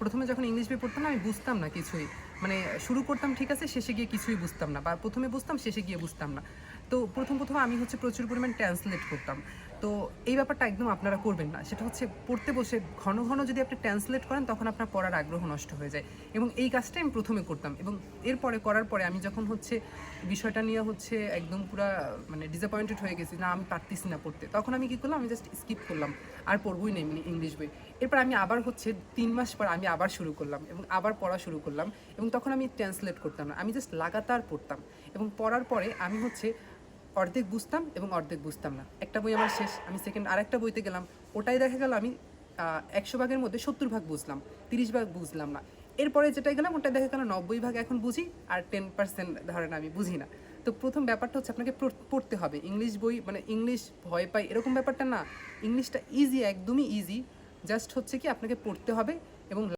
প্রথমে যখন ইংলিশ বই পড়তাম না আমি বুঝতাম না কিছুই, মানে শুরু করতাম ঠিক আছে, শেষে গিয়ে কিছুই বুঝতাম না, বা প্রথমে বুঝতাম শেষে গিয়ে বুঝতাম না। তো প্রথম আমি হচ্ছে প্রচুর পরিমাণ ট্রান্সলেট করতাম। তো এই ব্যাপারটা একদম আপনারা করবেন না। সেটা হচ্ছে পড়তে বসে ঘন ঘন যদি আপনি ট্রান্সলেট করেন তখন আপনার পড়ার আগ্রহ নষ্ট হয়ে যায়, এবং এই কাজটা আমি প্রথমে করতাম। এবং এরপরে করার পরে আমি যখন হচ্ছে বিষয়টা নিয়ে হচ্ছে একদম পুরা মানে ডিসঅ্যাপয়েন্টেড হয়ে গেছি, না আমি পারতেছি না পড়তে, তখন আমি কী করলাম, আমি জাস্ট স্কিপ করলাম, আর পড়বই না এমনি ইংলিশ বই। এরপর আমি আবার হচ্ছে 3 মাস পর আমি আবার শুরু করলাম এবং আবার পড়া শুরু করলাম, এবং তখন আমি ট্রান্সলেট করতাম না, আমি জাস্ট লাগাতার পড়তাম। এবং পড়ার পরে আমি হচ্ছে অর্ধেক বুঝতাম এবং অর্ধেক বুঝতাম না। একটা বই আমার শেষ, আমি সেকেন্ড আরেকটা বইতে গেলাম, ওটাই দেখা গেল আমি 100 ভাগের মধ্যে 70 ভাগ বুঝলাম, 30 ভাগ বুঝলাম না। এরপরে যেটা গেলাম ওটা দেখা গেল 90 ভাগ এখন বুঝি, আর 10% ধরেন আমি বুঝি না। তো প্রথম ব্যাপারটা হচ্ছে আপনাকে পড়তে হবে ইংলিশ বই, মানে ইংলিশ ভয় পাই এরকম ব্যাপারটা না। ইংলিশটা ইজি, একদমই ইজি, জাস্ট হচ্ছে কি আপনাকে পড়তে হবে এবং